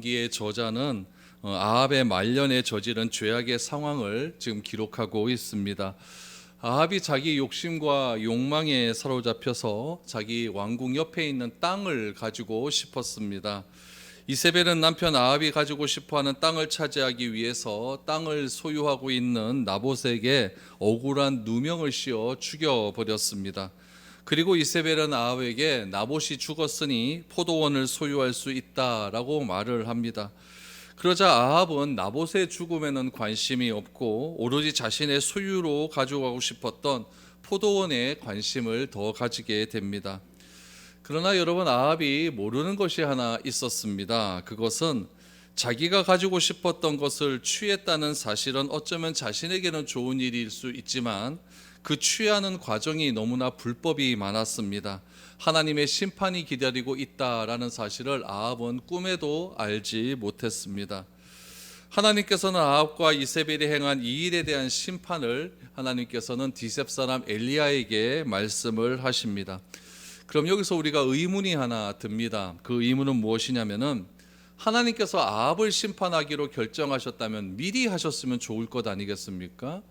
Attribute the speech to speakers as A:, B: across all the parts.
A: 열왕기의 저자는 아합의 말년에 저지른 죄악의 상황을 지금 기록하고 있습니다. 아합이 자기 욕심과 욕망에 사로잡혀서 자기 왕궁 옆에 있는 땅을 가지고 싶었습니다. 이세벨은 남편 아합이 가지고 싶어하는 땅을 차지하기 위해서 땅을 소유하고 있는 나봇에게 억울한 누명을 씌워 죽여버렸습니다. 그리고 이세벨은 아합에게 나봇이 죽었으니 포도원을 소유할 수 있다라고 말을 합니다. 그러자 아합은 나봇의 죽음에는 관심이 없고 오로지 자신의 소유로 가져가고 싶었던 포도원에 관심을 더 가지게 됩니다. 그러나 여러분, 아합이 모르는 것이 하나 있었습니다. 그것은 자기가 가지고 싶었던 것을 취했다는 사실은 어쩌면 자신에게는 좋은 일일 수 있지만 그 취하는 과정이 너무나 불법이 많았습니다. 하나님의 심판이 기다리고 있다라는 사실을 아합은 꿈에도 알지 못했습니다. 하나님께서는 아합과 이세벨이 행한 이 일에 대한 심판을 하나님께서는 디셉 사람 엘리야에게 말씀을 하십니다. 그럼 여기서 우리가 의문이 하나 듭니다. 그 의문은 무엇이냐면은 하나님께서 아합을 심판하기로 결정하셨다면 미리 하셨으면 좋을 것 아니겠습니까?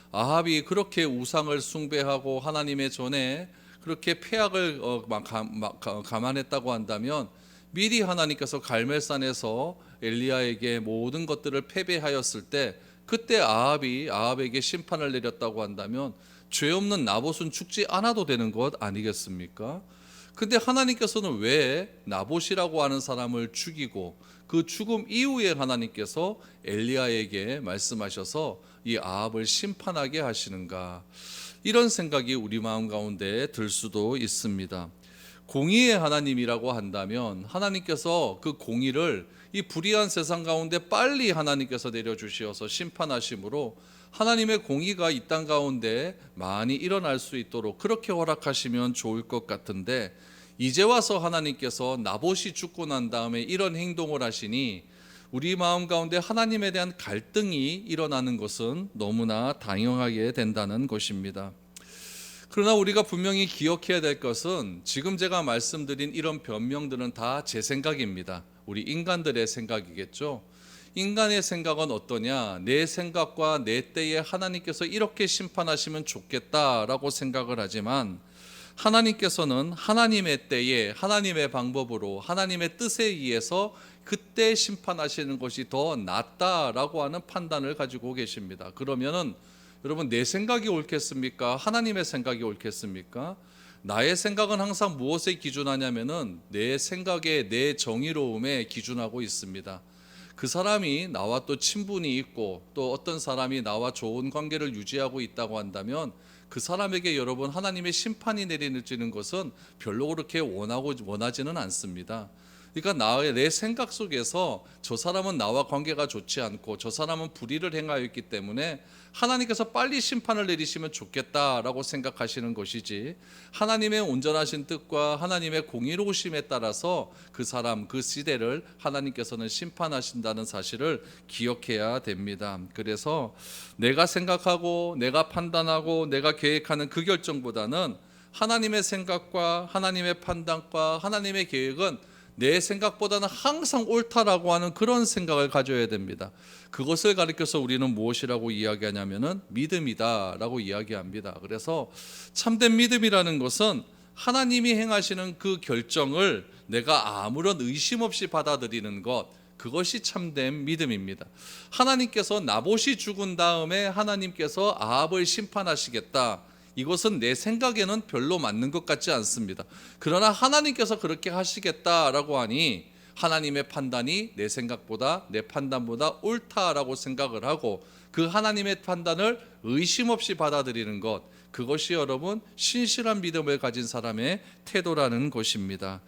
A: 아합이 그렇게 우상을 숭배하고 하나님의 전에 그렇게 패악을 감안했다고 한다면 미리 하나님께서 갈멜산에서 엘리야에게 모든 것들을 패배하였을 때 그때 아합에게 심판을 내렸다고 한다면 죄 없는 나봇은 죽지 않아도 되는 것 아니겠습니까? 근데 하나님께서는 왜 나봇이라고 하는 사람을 죽이고 그 죽음 이후에 하나님께서 엘리야에게 말씀하셔서 이 아합을 심판하게 하시는가? 이런 생각이 우리 마음 가운데 들 수도 있습니다. 공의의 하나님이라고 한다면 하나님께서 그 공의를 이 불의한 세상 가운데 빨리 하나님께서 내려주시어서 심판하심으로 하나님의 공의가 이 땅 가운데 많이 일어날 수 있도록 그렇게 허락하시면 좋을 것 같은데, 이제 와서 하나님께서 나봇이 죽고 난 다음에 이런 행동을 하시니 우리 마음 가운데 하나님에 대한 갈등이 일어나는 것은 너무나 당연하게 된다는 것입니다. 그러나 우리가 분명히 기억해야 될 것은 지금 제가 말씀드린 이런 변명들은 다 제 생각입니다. 우리 인간들의 생각이겠죠. 인간의 생각은 어떠냐? 내 생각과 내 때에 하나님께서 이렇게 심판하시면 좋겠다라고 생각을 하지만 하나님께서는 하나님의 때에 하나님의 방법으로 하나님의 뜻에 의해서 그때 심판하시는 것이 더 낫다라고 하는 판단을 가지고 계십니다. 그러면은 여러분, 내 생각이 옳겠습니까? 하나님의 생각이 옳겠습니까? 나의 생각은 항상 무엇에 기준하냐면은 내 생각에 내 정의로움에 기준하고 있습니다. 그 사람이 나와 또 친분이 있고 또 어떤 사람이 나와 좋은 관계를 유지하고 있다고 한다면 그 사람에게 여러분 하나님의 심판이 내리는 것은 별로 그렇게 원하지는 않습니다. 그러니까 내 생각 속에서 저 사람은 나와 관계가 좋지 않고 저 사람은 불의를 행하였기 때문에 하나님께서 빨리 심판을 내리시면 좋겠다라고 생각하시는 것이지, 하나님의 온전하신 뜻과 하나님의 공의로우심에 따라서 그 사람 그 시대를 하나님께서는 심판하신다는 사실을 기억해야 됩니다. 그래서 내가 생각하고 내가 판단하고 내가 계획하는 그 결정보다는 하나님의 생각과 하나님의 판단과 하나님의 계획은 내 생각보다는 항상 옳다라고 하는 그런 생각을 가져야 됩니다. 그것을 가리켜서 우리는 무엇이라고 이야기하냐면은 믿음이다라고 이야기합니다. 그래서 참된 믿음이라는 것은 하나님이 행하시는 그 결정을 내가 아무런 의심 없이 받아들이는 것, 그것이 참된 믿음입니다. 하나님께서 나봇이 죽은 다음에 하나님께서 아합을 심판하시겠다, 이것은 내 생각에는 별로 맞는 것 같지 않습니다. 그러나 하나님께서 그렇게 하시겠다라고 하니 하나님의 판단이 내 생각보다 내 판단보다 옳다라고 생각을 하고 그 하나님의 판단을 의심 없이 받아들이는 것, 그것이 여러분 신실한 믿음을 가진 사람의 태도라는 것입니다.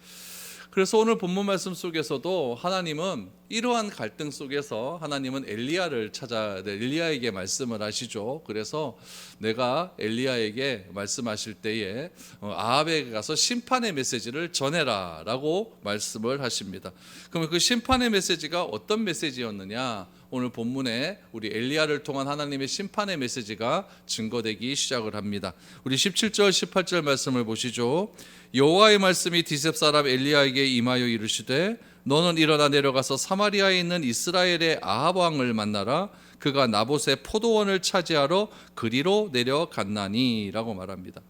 A: 그래서 오늘 본문 말씀 속에서도 하나님은 이러한 갈등 속에서 하나님은 엘리야에게 말씀을 하시죠. 그래서 내가 엘리야에게 말씀하실 때에 아합에게 가서 심판의 메시지를 전해라 라고 말씀을 하십니다. 그러면 그 심판의 메시지가 어떤 메시지였느냐? 오늘 본문에 우리 엘리야를 통한 하나님의 심판의 메시지가 증거되기 시작을 합니다. 우리 17절 18절 말씀을 보시죠. 여호와의 말씀이 디셉 사람 엘리야에게 임하여 이르시되 너는 일어나 내려가서 사마리아에 있는 이스라엘의 아합 왕을 만나라. 그가 나봇의 포도원을 차지하러 그리로 내려갔나니라고 말합니다.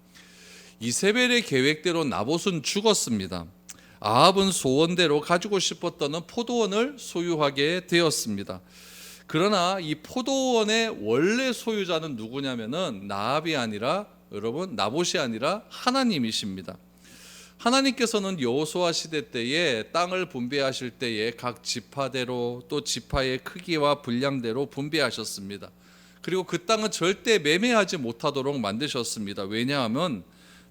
A: 이세벨의 계획대로 나봇은 죽었습니다. 아합은 소원대로 가지고 싶었던 포도원을 소유하게 되었습니다. 그러나 이 포도원의 원래 소유자는 누구냐면은 나합이 아니라 여러분 나봇이 아니라 하나님이십니다. 하나님께서는 여호수아 시대 때에 땅을 분배하실 때에 각 지파대로 또 지파의 크기와 분량대로 분배하셨습니다. 그리고 그 땅은 절대 매매하지 못하도록 만드셨습니다. 왜냐하면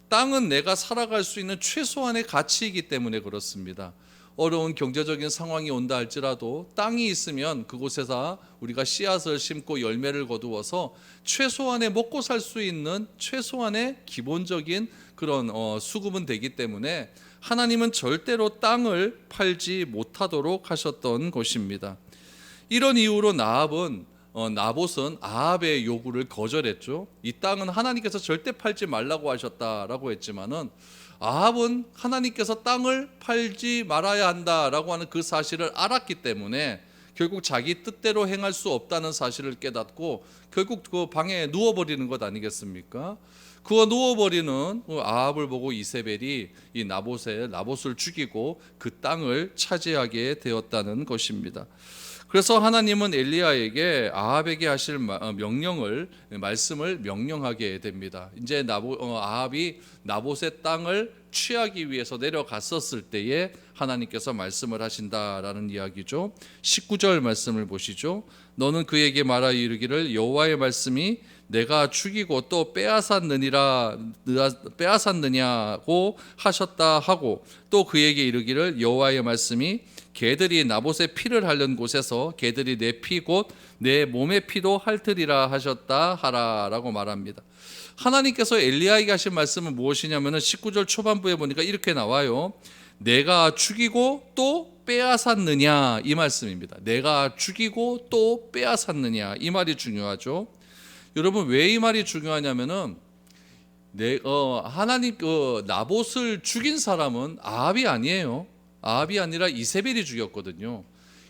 A: 땅은 내가 살아갈 수 있는 최소한의 가치이기 때문에 그렇습니다. 어려운 경제적인 상황이 온다 할지라도 땅이 있으면 그곳에서 우리가 씨앗을 심고 열매를 거두어서 최소한의 먹고 살 수 있는 최소한의 기본적인 그런 수급은 되기 때문에 하나님은 절대로 땅을 팔지 못하도록 하셨던 것입니다. 이런 이유로 나봇은 아합의 요구를 거절했죠. 이 땅은 하나님께서 절대 팔지 말라고 하셨다라고 했지만은 아합은 하나님께서 땅을 팔지 말아야 한다라고 하는 그 사실을 알았기 때문에 결국 자기 뜻대로 행할 수 없다는 사실을 깨닫고 결국 그 방에 누워버리는 것 아니겠습니까? 그거 누워버리는 아합을 보고 이세벨이 이 나봇을 죽이고 그 땅을 차지하게 되었다는 것입니다. 그래서 하나님은 엘리야에게 아합에게 하실 말씀을 명령하게 됩니다. 이제 아합이 나봇의 땅을 취하기 위해서 내려갔었을 때에 하나님께서 말씀을 하신다라는 이야기죠. 19절 말씀을 보시죠. 너는 그에게 말하 이르기를 여호와의 말씀이 내가 죽이고 또 빼앗았느냐고 하셨다 하고 또 그에게 이르기를 여호와의 말씀이 개들이 나봇의 피를 핥는 곳에서 개들이 내 피 곧 내 몸의 피도 핥으리라 하셨다 하라라고 말합니다. 하나님께서 엘리야에게 하신 말씀은 무엇이냐면 19절 초반부에 보니까 이렇게 나와요. 내가 죽이고 또 빼앗았느냐 이 말씀입니다. 내가 죽이고 또 빼앗았느냐 이 말이 중요하죠. 여러분 왜 이 말이 중요하냐면은 하나님 나봇을 죽인 사람은 아합이 아니에요. 아합이 아니라 이세벨이 죽였거든요.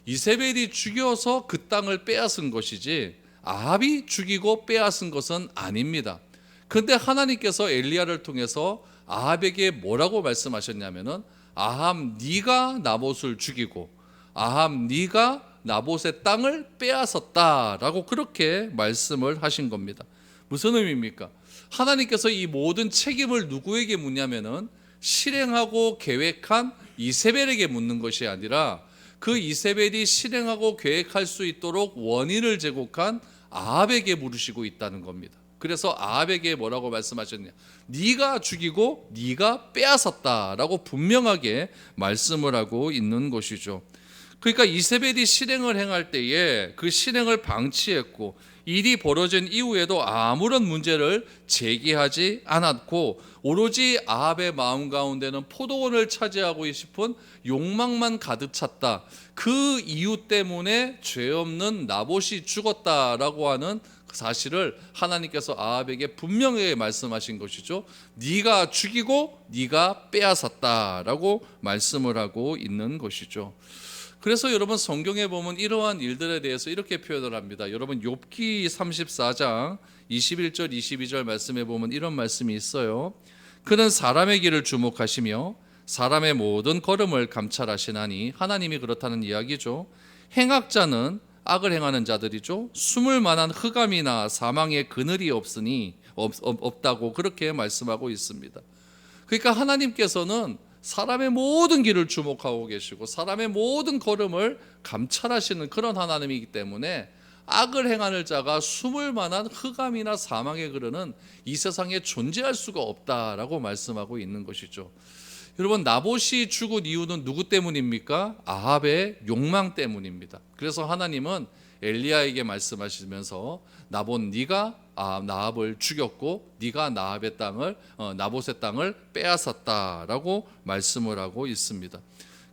A: 이세벨이 죽여서 그 땅을 빼앗은 것이지 아합이 죽이고 빼앗은 것은 아닙니다. 그런데 하나님께서 엘리야를 통해서 아합에게 뭐라고 말씀하셨냐면은 아합 네가 나봇을 죽이고 아합 네가 나봇의 땅을 빼앗았다라고 그렇게 말씀을 하신 겁니다. 무슨 의미입니까? 하나님께서 이 모든 책임을 누구에게 묻냐면은 실행하고 계획한 이세벨에게 묻는 것이 아니라 그 이세벨이 실행하고 계획할 수 있도록 원인을 제공한 아합에게 물으시고 있다는 겁니다. 그래서 아합에게 뭐라고 말씀하셨냐? 네가 죽이고 네가 빼앗았다라고 분명하게 말씀을 하고 있는 것이죠. 그러니까 이세벨이 실행을 행할 때에 그 실행을 방치했고 일이 벌어진 이후에도 아무런 문제를 제기하지 않았고 오로지 아합의 마음 가운데는 포도원을 차지하고 싶은 욕망만 가득 찼다. 그 이유 때문에 죄 없는 나봇이 죽었다라고 하는 사실을 하나님께서 아합에게 분명하게 말씀하신 것이죠. 네가 죽이고 네가 빼앗았다라고 말씀을 하고 있는 것이죠. 그래서 여러분 성경에 보면 이러한 일들에 대해서 이렇게 표현을 합니다. 여러분 욥기 34장 21절 22절 말씀에 보면 이런 말씀이 있어요. 그는 사람의 길을 주목하시며 사람의 모든 걸음을 감찰하시나니 하나님이 그렇다는 이야기죠. 행악자는 악을 행하는 자들이죠. 숨을 만한 흑암이나 사망의 그늘이 없다고 그렇게 말씀하고 있습니다. 그러니까 하나님께서는 사람의 모든 길을 주목하고 계시고 사람의 모든 걸음을 감찰하시는 그런 하나님이기 때문에 악을 행하는 자가 숨을 만한 흑암이나 사망의 그늘은 이 세상에 존재할 수가 없다라고 말씀하고 있는 것이죠. 여러분 나봇이 죽은 이유는 누구 때문입니까? 아합의 욕망 때문입니다. 그래서 하나님은 엘리야에게 말씀하시면서 나봇 네가 나합을 죽였고 네가 나합의 땅을 나봇의 땅을 빼앗았다라고 말씀을 하고 있습니다.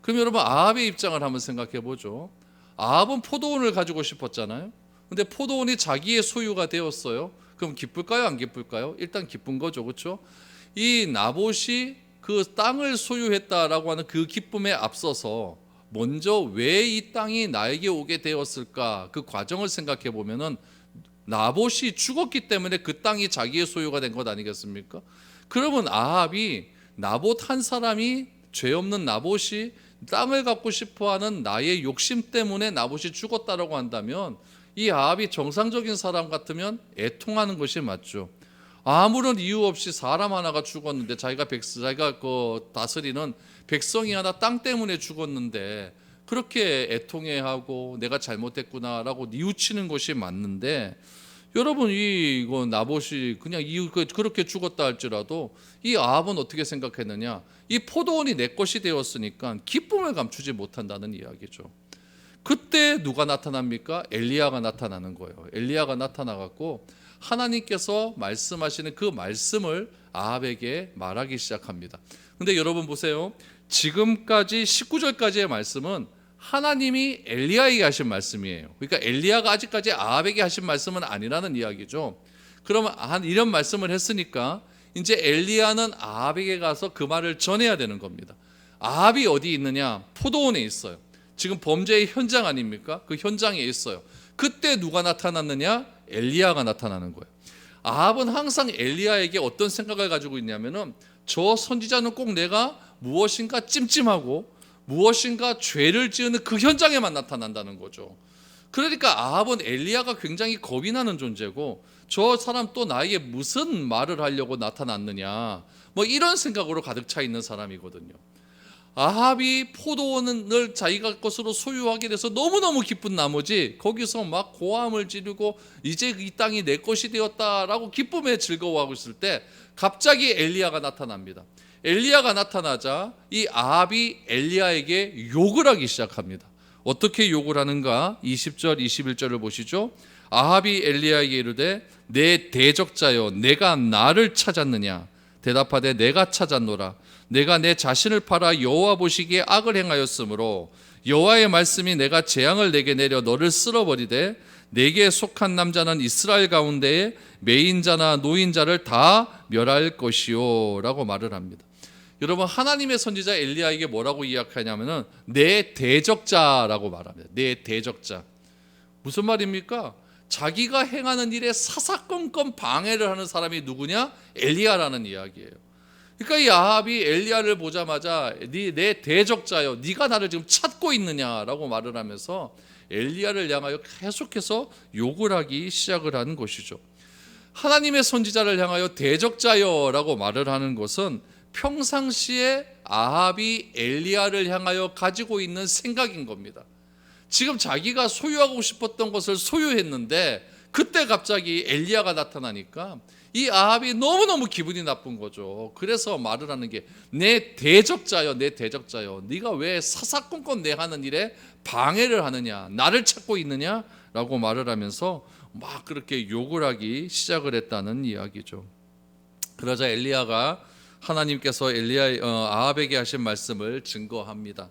A: 그럼 여러분 아합의 입장을 한번 생각해 보죠. 아합은 포도원을 가지고 싶었잖아요. 근데 포도원이 자기의 소유가 되었어요. 그럼 기쁠까요? 안 기쁠까요? 일단 기쁜 거죠. 그렇죠? 이 나봇이 그 땅을 소유했다라고 하는 그 기쁨에 앞서서 먼저 왜 이 땅이 나에게 오게 되었을까? 그 과정을 생각해 보면은 나봇이 죽었기 때문에 그 땅이 자기의 소유가 된 것 아니겠습니까? 그러면 아합이 나봇 한 사람이, 죄 없는 나봇이 땅을 갖고 싶어하는 나의 욕심 때문에 나봇이 죽었다라고 한다면 이 아합이 정상적인 사람 같으면 애통하는 것이 맞죠. 아무런 이유 없이 사람 하나가 죽었는데 자기가 그 다스리는 백성이 하나 땅 때문에 죽었는데 그렇게 애통해하고 내가 잘못했구나라고 뉘우치는 것이 맞는데, 여러분 이거 나봇이 그냥 그렇게 죽었다 할지라도 이 아합은 어떻게 생각했느냐? 이 포도원이 내 것이 되었으니까 기쁨을 감추지 못한다는 이야기죠. 그때 누가 나타납니까? 엘리야가 나타나는 거예요. 엘리야가 나타나갖고 하나님께서 말씀하시는 그 말씀을 아합에게 말하기 시작합니다. 근데 여러분 보세요. 지금까지 19절까지의 말씀은 하나님이 엘리야에게 하신 말씀이에요. 그러니까 엘리야가 아직까지 아합에게 하신 말씀은 아니라는 이야기죠. 그러면 이런 말씀을 했으니까 이제 엘리야는 아합에게 가서 그 말을 전해야 되는 겁니다. 아합이 어디 있느냐? 포도원에 있어요. 지금 범죄의 현장 아닙니까? 그 현장에 있어요. 그때 누가 나타났느냐? 엘리야가 나타나는 거예요. 아합은 항상 엘리야에게 어떤 생각을 가지고 있냐면은 저 선지자는 꼭 내가 무엇인가 찜찜하고 무엇인가 죄를 지으는 그 현장에만 나타난다는 거죠. 그러니까 아합은 엘리야가 굉장히 겁이 나는 존재고 저 사람 또 나에게 무슨 말을 하려고 나타났느냐, 뭐 이런 생각으로 가득 차 있는 사람이거든요. 아합이 포도원을 자기가 것으로 소유하게 돼서 너무너무 기쁜 나머지 거기서 막 고함을 지르고 이제 이 땅이 내 것이 되었다라고 기쁨에 즐거워하고 있을 때 갑자기 엘리야가 나타납니다. 엘리야가 나타나자 이 아합이 엘리야에게 욕을 하기 시작합니다. 어떻게 욕을 하는가? 20절 21절을 보시죠. 아합이 엘리야에게 이르되 내 대적자여 내가 나를 찾았느냐? 대답하되 내가 찾았노라. 내가 내 자신을 팔아 여호와 보시기에 악을 행하였으므로 여호와의 말씀이 내가 재앙을 내게 내려 너를 쓸어버리되 내게 속한 남자는 이스라엘 가운데에 매인자나 노인자를 다 멸할 것이요 라고 말을 합니다. 여러분 하나님의 선지자 엘리야에게 뭐라고 이야기하냐면은 내 대적자라고 말합니다. 내 대적자. 무슨 말입니까? 자기가 행하는 일에 사사건건 방해를 하는 사람이 누구냐? 엘리야라는 이야기예요. 그러니까 이 아합이 엘리야를 보자마자 내 대적자여 네가 나를 지금 찾고 있느냐라고 말을 하면서 엘리야를 향하여 계속해서 욕을 하기 시작을 하는 것이죠. 하나님의 선지자를 향하여 대적자여라고 말을 하는 것은 평상시에 아합이 엘리야를 향하여 가지고 있는 생각인 겁니다. 지금 자기가 소유하고 싶었던 것을 소유했는데 그때 갑자기 엘리야가 나타나니까 이 아합이 너무너무 기분이 나쁜 거죠. 그래서 말을 하는 게 내 대적자여 내 대적자여 네가 왜 사사건건 내 하는 일에 방해를 하느냐, 나를 찾고 있느냐라고 말을 하면서 막 그렇게 욕을 하기 시작을 했다는 이야기죠. 그러자 엘리야가 하나님께서 아합에게 하신 말씀을 증거합니다.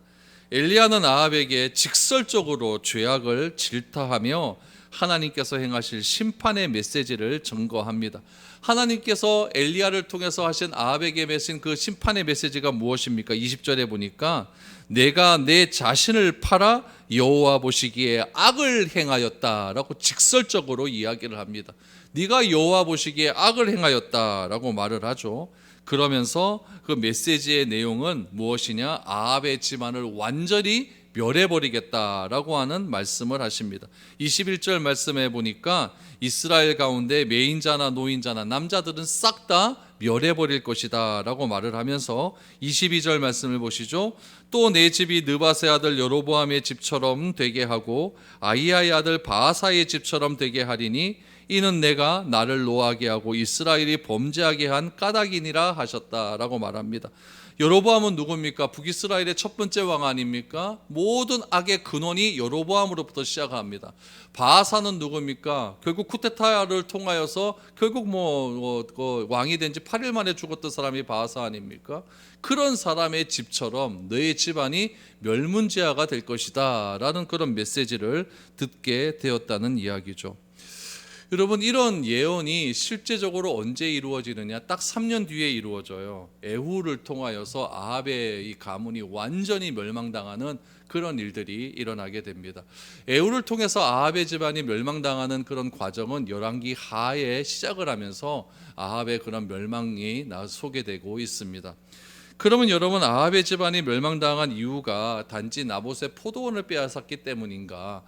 A: 엘리야는 아합에게 직설적으로 죄악을 질타하며 하나님께서 행하실 심판의 메시지를 증거합니다. 하나님께서 엘리야를 통해서 하신 아합에게 메신 그 심판의 메시지가 무엇입니까? 20절에 보니까 내가 내 자신을 팔아 여호와 보시기에 악을 행하였다라고 직설적으로 이야기를 합니다. 네가 여호와 보시기에 악을 행하였다라고 말을 하죠. 그러면서 그 메시지의 내용은 무엇이냐? 아합의 집안을 완전히 멸해버리겠다라고 하는 말씀을 하십니다. 21절 말씀에 보니까 이스라엘 가운데 매인자나 노인자나 남자들은 싹 다 멸해버릴 것이다 라고 말을 하면서 22절 말씀을 보시죠. 또 내 집이 느바세 아들 여로보암의 집처럼 되게 하고 아히야의 아들 바하사의 집처럼 되게 하리니 이는 내가 나를 노하게 하고 이스라엘이 범죄하게 한 까닭이니라 하셨다라고 말합니다. 여로보암은 누굽니까? 북이스라엘의 첫 번째 왕 아닙니까? 모든 악의 근원이 여로보암으로부터 시작합니다. 바하사는 누굽니까? 결국 쿠데타를 통하여서 결국 왕이 된 지 8일 만에 죽었던 사람이 바하사 아닙니까? 그런 사람의 집처럼 너의 집안이 멸문지하가 될 것이다 라는 그런 메시지를 듣게 되었다는 이야기죠. 여러분, 이런 예언이 실제적으로 언제 이루어지느냐? 딱 3년 뒤에 이루어져요. 에후를 통하여서 아합의 이 가문이 완전히 멸망당하는 그런 일들이 일어나게 됩니다. 에후를 통해서 아합의 집안이 멸망당하는 그런 과정은 열왕기 하에 시작을 하면서 아합의 그런 멸망이 소개되고 있습니다. 그러면 여러분, 아합의 집안이 멸망당한 이유가 단지 나봇의 포도원을 빼앗았기 때문인가?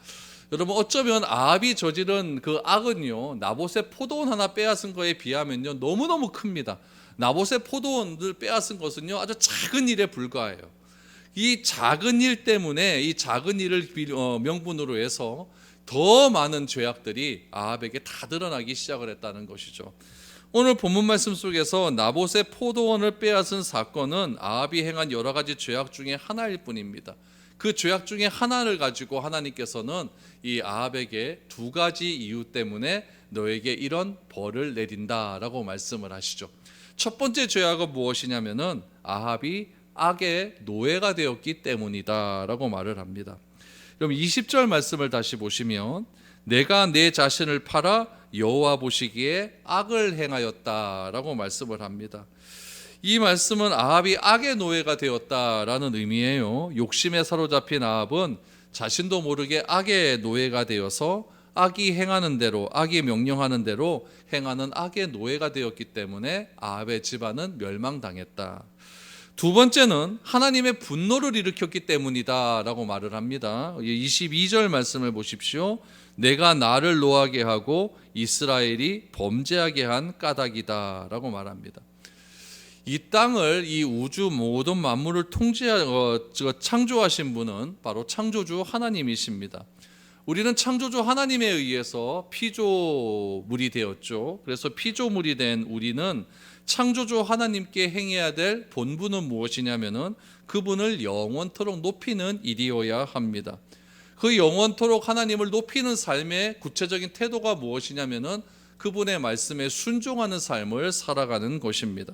A: 여러분, 어쩌면 아합이 저지른 그 악은요, 나봇의 포도원 하나 빼앗은 거에 비하면요 너무너무 큽니다. 나봇의 포도원을 빼앗은 것은요 아주 작은 일에 불과해요. 이 작은 일 때문에, 이 작은 일을 명분으로 해서 더 많은 죄악들이 아합에게 다 드러나기 시작을 했다는 것이죠. 오늘 본문 말씀 속에서 나봇의 포도원을 빼앗은 사건은 아합이 행한 여러 가지 죄악 중에 하나일 뿐입니다. 그 죄악 중에 하나를 가지고 하나님께서는 이 아합에게 두 가지 이유 때문에 너에게 이런 벌을 내린다라고 말씀을 하시죠. 첫 번째 죄악은 무엇이냐면은 아합이 악의 노예가 되었기 때문이다라고 말을 합니다. 그럼 20절 말씀을 다시 보시면 내가 내 자신을 팔아 여호와 보시기에 악을 행하였다라고 말씀을 합니다. 이 말씀은 아합이 악의 노예가 되었다라는 의미예요. 욕심에 사로잡힌 아합은 자신도 모르게 악의 노예가 되어서 악이 행하는 대로, 악이 명령하는 대로 행하는 악의 노예가 되었기 때문에 아합의 집안은 멸망당했다. 두 번째는 하나님의 분노를 일으켰기 때문이다라고 말을 합니다. 22절 말씀을 보십시오. 내가 나를 노하게 하고 이스라엘이 범죄하게 한 까닭이다라고 말합니다. 이 땅을, 이 우주 모든 만물을 창조하신 분은 바로 창조주 하나님이십니다. 우리는 창조주 하나님에 의해서 피조물이 되었죠. 그래서 피조물이 된 우리는 창조주 하나님께 행해야 될 본분은 무엇이냐면은 그분을 영원토록 높이는 일이어야 합니다. 그 영원토록 하나님을 높이는 삶의 구체적인 태도가 무엇이냐면은 그분의 말씀에 순종하는 삶을 살아가는 것입니다.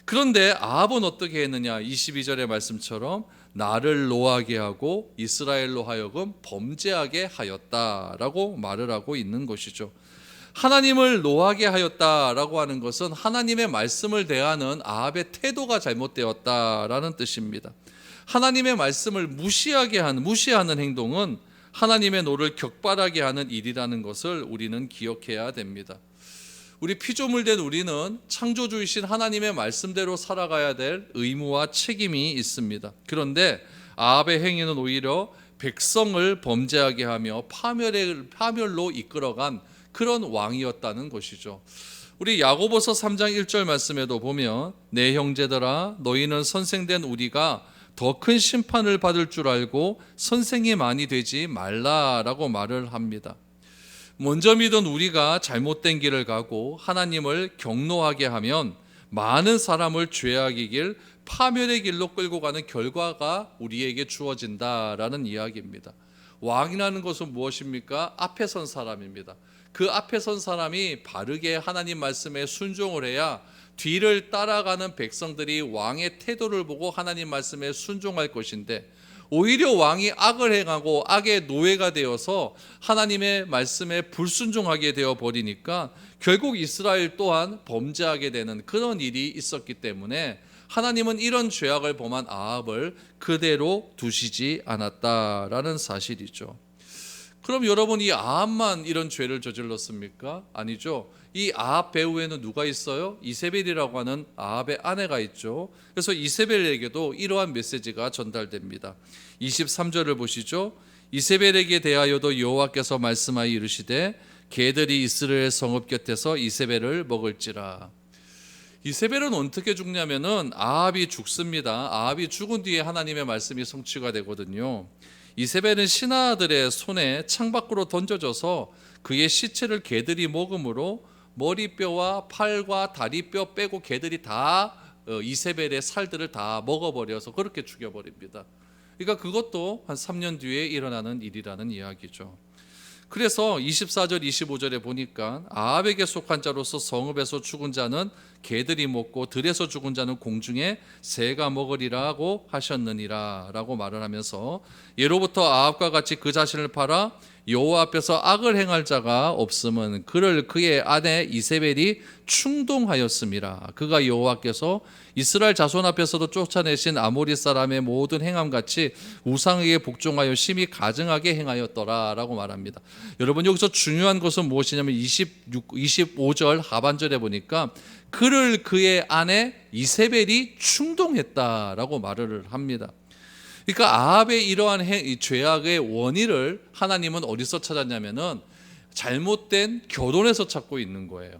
A: 그런데 아합은 어떻게 했느냐? 22절의 말씀처럼 나를 노하게 하고 이스라엘로 하여금 범죄하게 하였다라고 말을 하고 있는 것이죠. 하나님을 노하게 하였다라고 하는 것은 하나님의 말씀을 대하는 아합의 태도가 잘못되었다라는 뜻입니다. 하나님의 말씀을 무시하는 행동은 하나님의 노를 격발하게 하는 일이라는 것을 우리는 기억해야 됩니다. 우리 피조물 된 우리는 창조주이신 하나님의 말씀대로 살아가야 될 의무와 책임이 있습니다. 그런데 아합의 행위는 오히려 백성을 범죄하게 하며 파멸로 이끌어간 그런 왕이었다는 것이죠. 우리 야고보서 3장 1절 말씀에도 보면 내 형제들아 너희는 선생된 우리가 더 큰 심판을 받을 줄 알고 선생이 많이 되지 말라라고 말을 합니다. 먼저 믿은 우리가 잘못된 길을 가고 하나님을 경노하게 하면 많은 사람을 죄악의 길, 파멸의 길로 끌고 가는 결과가 우리에게 주어진다라는 이야기입니다. 왕이라는 것은 무엇입니까? 앞에 선 사람입니다. 그 앞에 선 사람이 바르게 하나님 말씀에 순종을 해야 뒤를 따라가는 백성들이 왕의 태도를 보고 하나님 말씀에 순종할 것인데, 오히려 왕이 악을 행하고 악의 노예가 되어서 하나님의 말씀에 불순종하게 되어 버리니까 결국 이스라엘 또한 범죄하게 되는 그런 일이 있었기 때문에 하나님은 이런 죄악을 범한 아합을 그대로 두시지 않았다라는 사실이죠. 그럼 여러분, 이 아합만 이런 죄를 저질렀습니까? 아니죠. 이 아합 배후에는 누가 있어요? 이세벨이라고 하는 아합의 아내가 있죠. 그래서 이세벨에게도 이러한 메시지가 전달됩니다. 23절을 보시죠. 이세벨에게 대하여도 여호와께서 말씀하여 이르시되 개들이 이스라엘 성읍 곁에서 이세벨을 먹을지라. 이세벨은 어떻게 죽냐면은 아합이 죽습니다. 아합이 죽은 뒤에 하나님의 말씀이 성취가 되거든요. 이세벨은 신하들의 손에 창밖으로 던져져서 그의 시체를 개들이 먹음으로 머리뼈와 팔과 다리뼈 빼고 개들이 다 이세벨의 살들을 다 먹어버려서 그렇게 죽여버립니다. 그러니까 그것도 한 3년 뒤에 일어나는 일이라는 이야기죠. 그래서 24절 25절에 보니까 아합에게 속한 자로서 성읍에서 죽은 자는 개들이 먹고 들에서 죽은 자는 공중에 새가 먹으리라고 하셨느니라 라고 말을 하면서 예로부터 아합과 같이 그 자신을 팔아 여호와 앞에서 악을 행할 자가 없음은 그를 그의 아내 이세벨이 충동하였음이라. 그가 여호와께서 이스라엘 자손 앞에서도 쫓아내신 아모리 사람의 모든 행함같이 우상에게 복종하여 심히 가증하게 행하였더라라고 말합니다. 여러분, 여기서 중요한 것은 무엇이냐면 25절 하반절에 보니까 그를 그의 아내 이세벨이 충동했다라고 말을 합니다. 그러니까 아합의 이러한 이 죄악의 원인을 하나님은 어디서 찾았냐면은 잘못된 결혼에서 찾고 있는 거예요.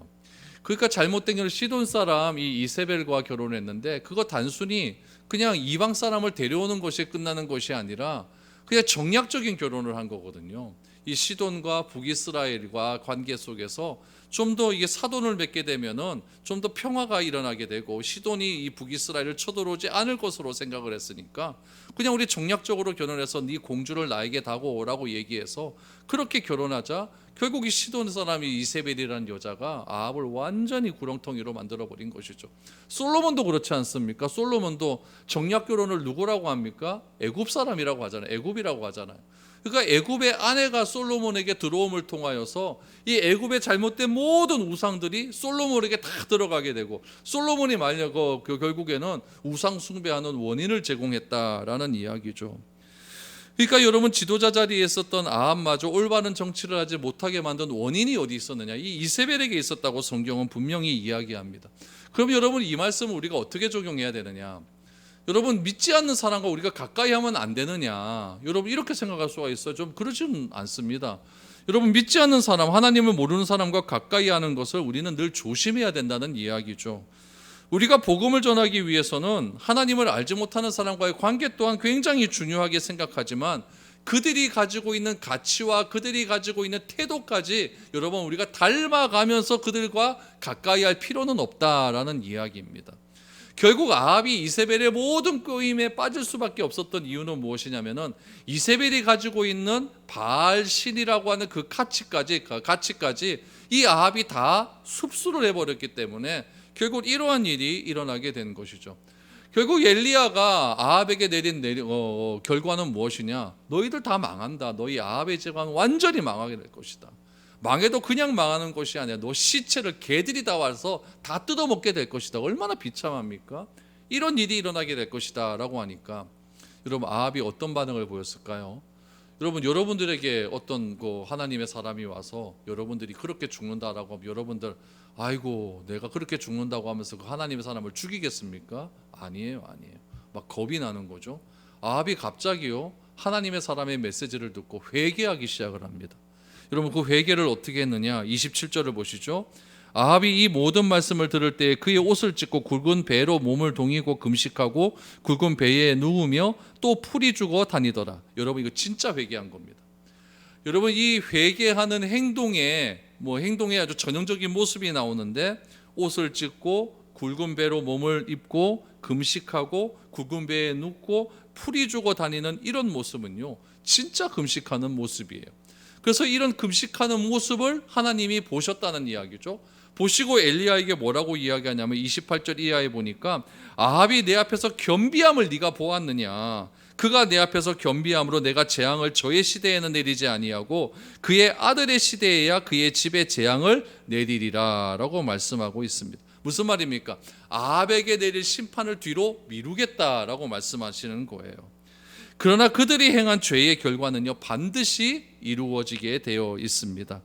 A: 그러니까 잘못된 결혼, 시돈 사람 이 이세벨과 결혼했는데 그거 단순히 그냥 이방 사람을 데려오는 것이 끝나는 것이 아니라 그냥 정략적인 결혼을 한 거거든요. 이 시돈과 북이스라엘과 관계 속에서 좀 더 이게 사돈을 맺게 되면은 좀 더 평화가 일어나게 되고, 시돈이 이 북이스라엘을 쳐들어오지 않을 것으로 생각을 했으니까 그냥 우리 정략적으로 결혼해서 네 공주를 나에게 다고 오라고 얘기해서 그렇게 결혼하자 결국 이 시돈 사람이 이세벨이라는 여자가 아합을 완전히 구렁텅이로 만들어 버린 것이죠. 솔로몬도 그렇지 않습니까? 솔로몬도 정략 결혼을 누구라고 합니까? 애굽 사람이라고 하잖아요. 애굽이라고 하잖아요. 그러니까 애굽의 아내가 솔로몬에게 들어옴을 통하여서 이 애굽의 잘못된 모든 우상들이 솔로몬에게 다 들어가게 되고, 솔로몬이 만약 결국에는 우상 숭배하는 원인을 제공했다라는 이야기죠. 그러니까 여러분, 지도자 자리에 있었던 아합마저 올바른 정치를 하지 못하게 만든 원인이 어디 있었느냐? 이 이세벨에게 있었다고 성경은 분명히 이야기합니다. 그럼 여러분, 이 말씀을 우리가 어떻게 적용해야 되느냐? 여러분, 믿지 않는 사람과 우리가 가까이 하면 안 되느냐? 여러분, 이렇게 생각할 수가 있어요. 좀 그렇지는 않습니다. 여러분, 믿지 않는 사람, 하나님을 모르는 사람과 가까이 하는 것을 우리는 늘 조심해야 된다는 이야기죠. 우리가 복음을 전하기 위해서는 하나님을 알지 못하는 사람과의 관계 또한 굉장히 중요하게 생각하지만, 그들이 가지고 있는 가치와 그들이 가지고 있는 태도까지 여러분, 우리가 닮아가면서 그들과 가까이 할 필요는 없다라는 이야기입니다. 결국 아합이 이세벨의 모든 꼬임에 빠질 수밖에 없었던 이유는 무엇이냐면은 이세벨이 가지고 있는 바알 신이라고 하는 그 가치까지 이 아합이 다 습수를 해버렸기 때문에 결국 이러한 일이 일어나게 된 것이죠. 결국 엘리야가 아합에게 내린 결과는 무엇이냐? 너희들 다 망한다. 너희 아합의 집안 완전히 망하게 될 것이다. 망해도 그냥 망하는 것이 아니라 너 시체를 개들이 다 와서 다 뜯어먹게 될 것이다. 얼마나 비참합니까? 이런 일이 일어나게 될 것이다 라고 하니까 여러분, 아합이 어떤 반응을 보였을까요? 여러분들에게 어떤 하나님의 사람이 와서 여러분들이 그렇게 죽는다라고 하면 여러분들, 아이고 내가 그렇게 죽는다고 하면서 그 하나님의 사람을 죽이겠습니까? 아니에요. 막 겁이 나는 거죠. 아합이 갑자기요, 하나님의 사람의 메시지를 듣고 회개하기 시작을 합니다. 여러분, 그 회개를 어떻게 했느냐? 27절을 보시죠. 아합이 이 모든 말씀을 들을 때 그의 옷을 찢고 굵은 배로 몸을 동이고 금식하고 굵은 배에 누우며 또 풀이 죽어 다니더라. 여러분, 이거 진짜 회개한 겁니다. 여러분, 이 회개하는 행동에 아주 전형적인 모습이 나오는데, 옷을 찢고 굵은 배로 몸을 입고 금식하고 굵은 배에 눕고 풀이 죽어 다니는 이런 모습은요, 진짜 금식하는 모습이에요. 그래서 이런 금식하는 모습을 하나님이 보셨다는 이야기죠. 보시고 엘리야에게 뭐라고 이야기하냐면 28절 이하에 보니까, 아합이 내 앞에서 겸비함을 네가 보았느냐? 그가 내 앞에서 겸비함으로 내가 재앙을 저의 시대에는 내리지 아니하고 그의 아들의 시대에야 그의 집에 재앙을 내리리라 라고 말씀하고 있습니다. 무슨 말입니까? 아합에게 내릴 심판을 뒤로 미루겠다라고 말씀하시는 거예요. 그러나 그들이 행한 죄의 결과는요, 반드시 이루어지게 되어 있습니다.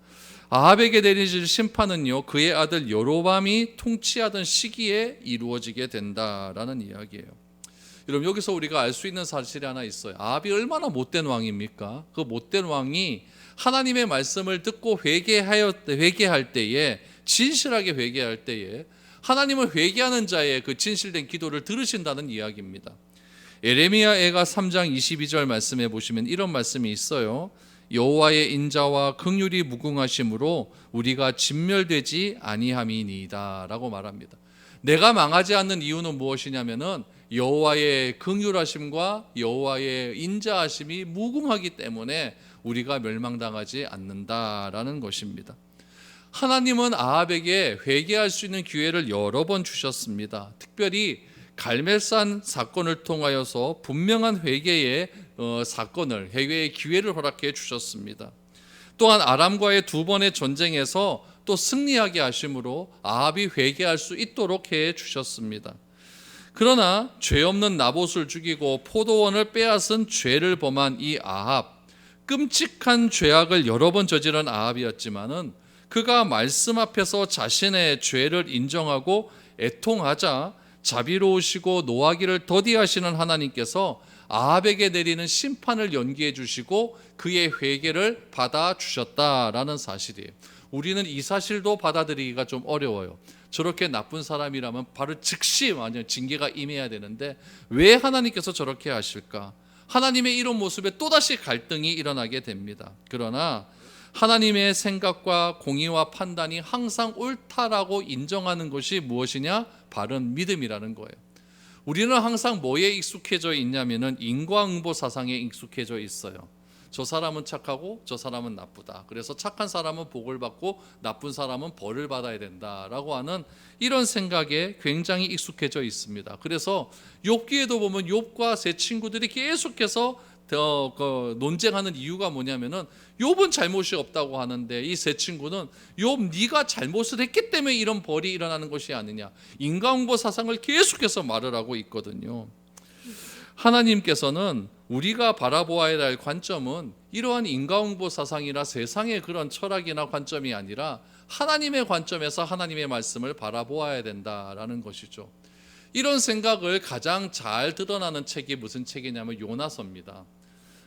A: 아합에게 내리실 심판은요, 그의 아들 여로밤이 통치하던 시기에 이루어지게 된다라는 이야기예요. 여러분, 여기서 우리가 알 수 있는 사실이 하나 있어요. 아합이 얼마나 못된 왕입니까? 그 못된 왕이 하나님의 말씀을 듣고 회개할 때에, 진실하게 회개할 때에 하나님을 회개하는 자의 그 진실된 기도를 들으신다는 이야기입니다. 예레미야애가 3장 22절 말씀해 보시면 이런 말씀이 있어요. 여호와의 인자와 긍휼이 무궁하심으로 우리가 진멸되지 아니함이니이다 라고 말합니다. 내가 망하지 않는 이유는 무엇이냐면은 여호와의 긍휼하심과 여호와의 인자하심이 무궁하기 때문에 우리가 멸망당하지 않는다라는 것입니다. 하나님은 아합에게 회개할 수 있는 기회를 여러 번 주셨습니다. 특별히 갈멜산 사건을 통하여서 분명한 회개의 기회를 허락해 주셨습니다. 또한 아람과의 두 번의 전쟁에서 또 승리하게 하심으로 아합이 회개할 수 있도록 해 주셨습니다. 그러나 죄 없는 나봇을 죽이고 포도원을 빼앗은 죄를 범한 이 아합, 끔찍한 죄악을 여러 번 저지른 아합이었지만은 그가 말씀 앞에서 자신의 죄를 인정하고 애통하자 자비로우시고 노하기를 더디하시는 하나님께서 아합에게 내리는 심판을 연기해 주시고 그의 회개를 받아 주셨다라는 사실이에요. 우리는 이 사실도 받아들이기가 좀 어려워요. 저렇게 나쁜 사람이라면 바로 즉시 완전 징계가 임해야 되는데 왜 하나님께서 저렇게 하실까? 하나님의 이런 모습에 또다시 갈등이 일어나게 됩니다. 그러나 하나님의 생각과 공의와 판단이 항상 옳다라고 인정하는 것이 무엇이냐? 바른 믿음이라는 거예요. 우리는 항상 뭐에 익숙해져 있냐면은 인과응보 사상에 익숙해져 있어요. 저 사람은 착하고 저 사람은 나쁘다. 그래서 착한 사람은 복을 받고 나쁜 사람은 벌을 받아야 된다라고 하는 이런 생각에 굉장히 익숙해져 있습니다. 그래서 욥기에도 보면 욥과 세 친구들이 계속해서 논쟁하는 이유가 뭐냐면은 욥은 잘못이 없다고 하는데 이 세 친구는 욥 네가 잘못을 했기 때문에 이런 벌이 일어나는 것이 아니냐, 인과응보 사상을 계속해서 말을 하고 있거든요. 하나님께서는 우리가 바라보아야 할 관점은 이러한 인과응보 사상이나 세상의 그런 철학이나 관점이 아니라 하나님의 관점에서 하나님의 말씀을 바라보아야 된다라는 것이죠. 이런 생각을 가장 잘 드러나는 책이 무슨 책이냐면 요나서입니다.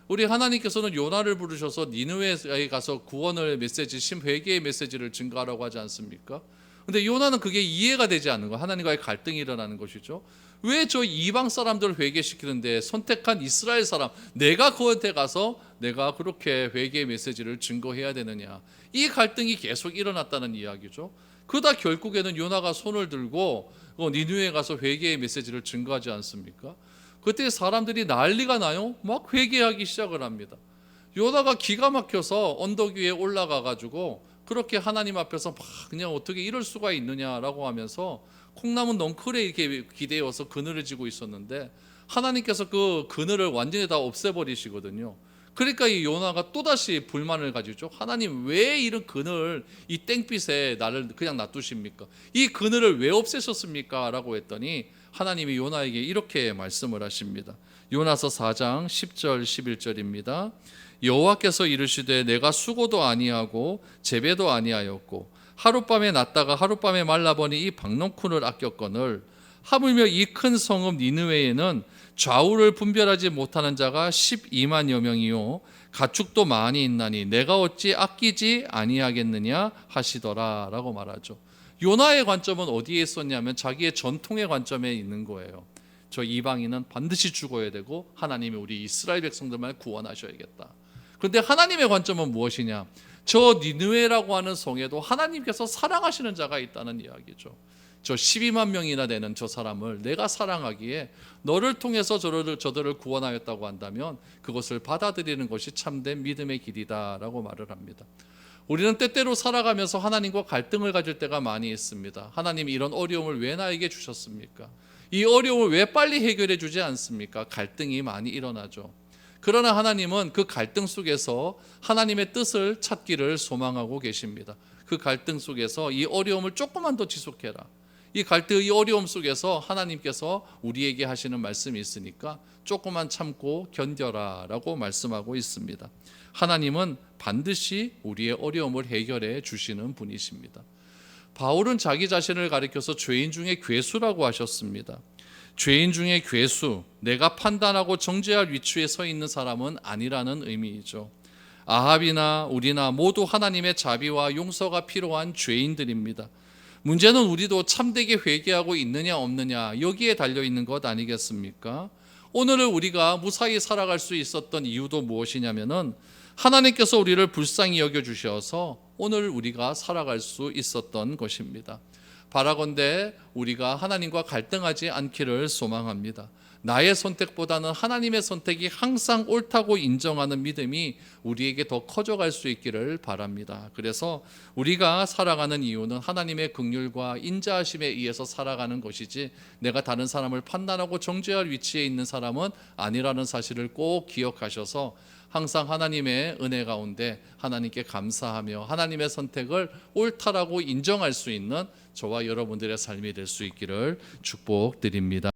A: 우리 하나님께서는 요나를 부르셔서 니느웨에 가서 구원의 메시지, 회개의 메시지를 증거하라고 하지 않습니까? 근데 요나는 그게 이해가 되지 않는 거, 하나님과의 갈등이 일어나는 것이죠. 왜 저 이방 사람들을 회개시키는데 선택한 이스라엘 사람, 내가 그한테 가서 내가 그렇게 회개의 메시지를 증거해야 되느냐, 이 갈등이 계속 일어났다는 이야기죠. 그러다 결국에는 요나가 손을 들고 니느웨에 가서 회개의 메시지를 증거하지 않습니까? 그때 사람들이 난리가 나요. 막 회개하기 시작을 합니다. 요나가 기가 막혀서 언덕 위에 올라가 가지고 그렇게 하나님 앞에서 막 그냥 어떻게 이럴 수가 있느냐라고 하면서 콩나무 넝쿨에 이렇게 기대어서 그늘을 지고 있었는데 하나님께서 그 그늘을 완전히 다 없애버리시거든요. 그러니까 이 요나가 또다시 불만을 가지죠. 하나님 왜 이런 그늘, 이 땡빛에 나를 그냥 놔두십니까? 이 그늘을 왜 없애셨습니까? 라고 했더니 하나님이 요나에게 이렇게 말씀을 하십니다. 요나서 4장 10절 11절입니다. 여호와께서 이르시되 내가 수고도 아니하고 재배도 아니하였고 하룻밤에 났다가 하룻밤에 말라버니 이 박농쿨을 아꼈거늘 하물며 이 큰 성읍 니느웨에는 좌우를 분별하지 못하는 자가 12만여 명이요 가축도 많이 있나니 내가 어찌 아끼지 아니하겠느냐 하시더라 라고 말하죠. 요나의 관점은 어디에 있었냐면 자기의 전통의 관점에 있는 거예요. 저 이방인은 반드시 죽어야 되고 하나님이 우리 이스라엘 백성들만 구원하셔야겠다. 그런데 하나님의 관점은 무엇이냐? 저 니느웨라고 하는 성에도 하나님께서 사랑하시는 자가 있다는 이야기죠. 저 12만 명이나 되는 저 사람을 내가 사랑하기에 너를 통해서 저들을 구원하였다고 한다면 그것을 받아들이는 것이 참된 믿음의 길이다라고 말을 합니다. 우리는 때때로 살아가면서 하나님과 갈등을 가질 때가 많이 있습니다. 하나님이 이런 어려움을 왜 나에게 주셨습니까? 이 어려움을 왜 빨리 해결해 주지 않습니까? 갈등이 많이 일어나죠. 그러나 하나님은 그 갈등 속에서 하나님의 뜻을 찾기를 소망하고 계십니다. 그 갈등 속에서 이 어려움을 조금만 더 지속해라. 이 갈등, 이 어려움 속에서 하나님께서 우리에게 하시는 말씀이 있으니까 조금만 참고 견뎌라 라고 말씀하고 있습니다. 하나님은 반드시 우리의 어려움을 해결해 주시는 분이십니다. 바울은 자기 자신을 가리켜서 죄인 중에 괴수라고 하셨습니다. 죄인 중에 괴수, 내가 판단하고 정죄할 위치에 서 있는 사람은 아니라는 의미이죠. 아합이나 우리나 모두 하나님의 자비와 용서가 필요한 죄인들입니다. 문제는 우리도 참되게 회개하고 있느냐 없느냐 여기에 달려있는 것 아니겠습니까? 오늘을 우리가 무사히 살아갈 수 있었던 이유도 무엇이냐면은 하나님께서 우리를 불쌍히 여겨주셔서 오늘 우리가 살아갈 수 있었던 것입니다. 바라건대 우리가 하나님과 갈등하지 않기를 소망합니다. 나의 선택보다는 하나님의 선택이 항상 옳다고 인정하는 믿음이 우리에게 더 커져갈 수 있기를 바랍니다. 그래서 우리가 살아가는 이유는 하나님의 긍휼과 인자하심에 의해서 살아가는 것이지 내가 다른 사람을 판단하고 정죄할 위치에 있는 사람은 아니라는 사실을 꼭 기억하셔서 항상 하나님의 은혜 가운데 하나님께 감사하며 하나님의 선택을 옳다라고 인정할 수 있는 저와 여러분들의 삶이 될 수 있기를 축복드립니다.